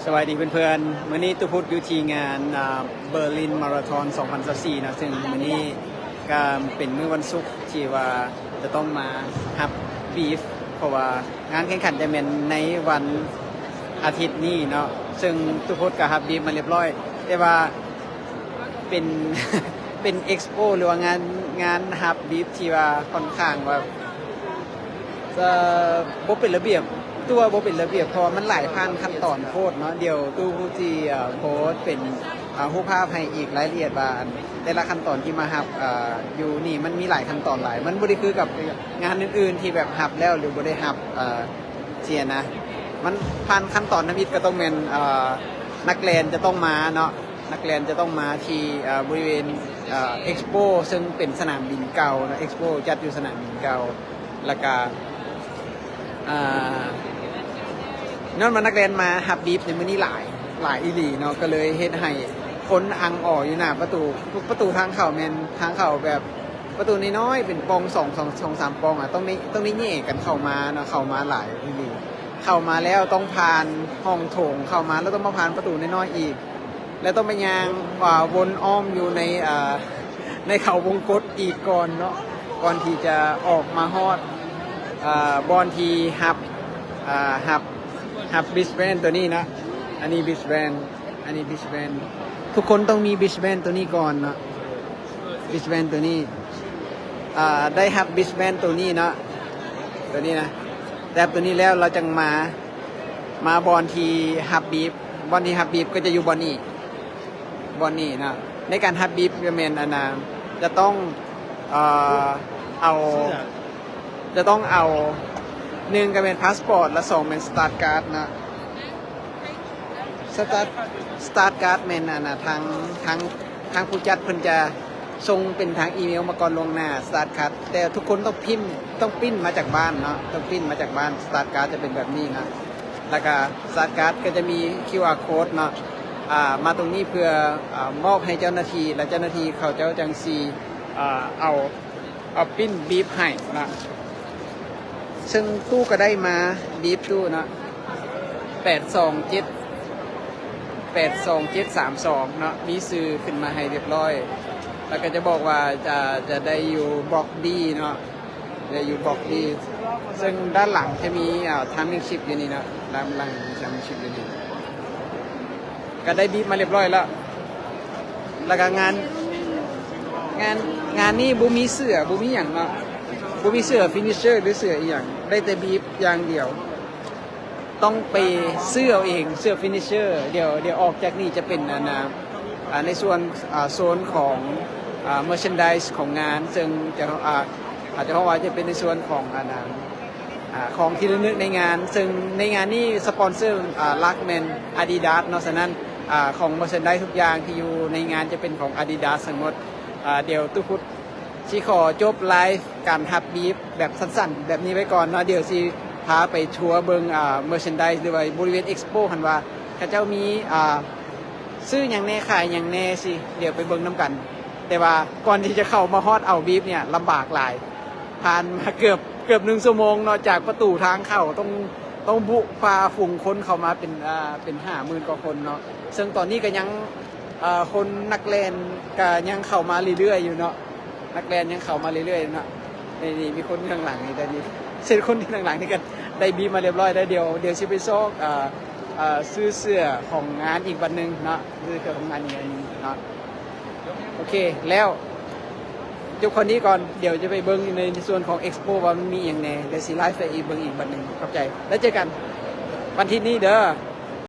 สวัสดีเพื่อนๆมื้อนี้ตุพุทธอยู่ที่งานเบอร์ลินมาราธอน2024นะซึ่งมื้อนี้ก็เป็นมื้อวันศุกร์ที่ว่าจะต้องมาฮับบีฟเพราะว่างานแข่งขันจะเป็นในวันอาทิตย์นี้เนาะซึ่งตุพุทธก็ฮับบีฟมาเรียบร้อยแต่ว่าเป็น เป็นเอ็กซ์โปหรือว่างานฮับบีฟที่ว่าค่อนข้างว่าจะบ่เป็นระเบียบตัวบ่เป็นระเบียบเพราะมันหลายพันขั้นตอนโพดเนาะเดี๋ยวตู้ผู้ที่โพสเป็นรูปภาพให้อีกรายละเอียดว่าแต่ละขั้นตอนที่มาหับอยู่นี่มันมีหลายขั้นตอนหลายมันบ่ได้คือกับงานอื่นๆที่แบบหับแล้วหรือบ่ได้หับเสียนะมันผ่านขั้นตอนนำอิฐก็ต้องเป็นนักแลนจะต้องมาเนาะนักแลนจะต้องมาที่บริเวณเอ็กซ์โปซึ่งเป็นสนามบินเก่านะเอ็กซ์โปจัดอยู่สนามบินเก่าแล้วก็นั่นมันนักเรียนมาฮับบีฟในมื้อนี้หลายอีหลีเนาะก็เลยเฮ็ดให้คนอังออกอยู่หน้าประตูทางเข้าแม่นทางเข้าแบบประตูน้อยๆเป็นปอง2 3ปองต้องนี้แย่กันเข้ามาเนาะเข้ามาหลายอีหลีเข้ามาแล้วต้องผ่านห้องโถงเข้ามาแล้วต้องมาผ่านประตูน้อยๆอีกแล้วต้องไปยางวนอ้อมอยู่ในเขาวงกตอีกก่อนเนาะก่อนที่จะออกมาฮอดบอลทีฮับบิชแบนตัวนี้นะอันนี้บิชแบนทุกคนต้องมีบิชแบนตัวนี้ก่อนนะบิชแบนตัวนี้ได้ฮับบิชแบนตัวนี้นะตัวนี้นะแต่ตัวนี้แล้วเราจังมาบอลทีฮับบีฟก็จะอยู่บอลนี้นะในการฮับบีฟก็เป็นอันนั้นจะต้องเอาหนึ่งก็เป็นพาสปอร์ตและ2เป็นสตาร์ทการ์ดนะสตาร์ทการ์ดแม่นนะทางผู้จัดเพิ่นจะส่งเป็นทางอีเมลมาก่อนล่วงหน้าสตาร์ทการ์ดแต่ทุกคนต้องปิ้นมาจากบ้านเนาะต้องปิ้นมาจากบ้านสตาร์ทการ์ดจะเป็นแบบนี้นะแล้วก็สตาร์ทการ์ดก็จะมี QR code เนาะมาตรงนี้เพื่อมอบให้เจ้าหน้าที่และเจ้าหน้าที่เขาเจ้าจังซีเอาปิ้นบีบให้นะซึ่งตู้ก็ได้มาบีบตู้นะ82732เนาะมีซื้อขึ้นมาให้เรียบร้อยแล้วก็จะบอกว่าจะได้อยู่บล็อกดีเนาะได้อยู่บล็อกดีซึ่งด้านหลังจะมีทัมมิ่งชิปอยู่นี่นะด้านหลังมีทัมมิ่งชิปอยู่นี่ก็ได้บีบมาเรียบร้อยแล้วก็งานนี้บุมีเสื้อบุมีอย่างเนาะบุมีเสื้อฟินิชเชอร์หรือเสื้ออีกอย่างได้แต่บีบอย่างเดียวต้องไปเสื้อเองเสื้อฟินิชเชอร์เดี๋ยวออกจากนี่จะเป็นในส่วนโซนของเมอร์แชนไดส์ของงานซึ่งอาจจะเพราะว่าจะเป็นในส่วนของของที่ระลึกในงานซึ่งในงานนี้สปอนเซอร์ลักแมน Adidas เนาะฉะนั้นของเมอร์แชนไดส์ทุกอย่างที่อยู่ในงานจะเป็นของ Adidas ทั้งหมดเดี๋ยวตุพุทธชีขอจบไลฟ์การฮับบีฟแบบสั้นๆแบบนี้ไว้ก่อนเนาะเดี๋ยวชีพาไปทัวร์เบิงเมอร์แชนไดส์หรือว่าบริเวณเอ็กซ์โปหันว่าเขาเจ้ามีซื้ออย่างแน่ขายอย่างแน่สิเดี๋ยวไปเบิงน้ำกันแต่ว่าก่อนที่จะเข้ามาฮอดเอาบีฟเนี่ยลำบากหลายผ่านมาเกือบ1 ชั่วโมงเนาะจากประตูทางเข้าต้องบุกพาฝูงคนเข้ามาเป็น50,000 กว่าคนเนาะซึ่งตอนนี้ก็ยังคนนักเล่นก็ยังเข้ามาเรื่อยๆอยู่เนาะนักเรียนยังเข้ามาเรื่อยๆนะนี่มีคนข้างหลังนี่แต่นี่เสร็จคนที่ข้างหลังนี่กันได้บีมาเรียบร้อยได้เดี๋ยวชิไปซอกซื้อเสื้อของงานอีกวันหนึ่งนะซื้อเสื้อของงานอีกวันนึงนะโอเคแล้วจบคนนี้ก่อนเดี๋ยวจะไปเบิ้งในส่วนของเอ็กซ์โปว่ามันมีอย่างไรเดี๋ยวซีไลฟ์ไปอีกเบิ้งอีกวันหนึ่งขอบใจแล้วเจอกันวันที่นี้เด้อ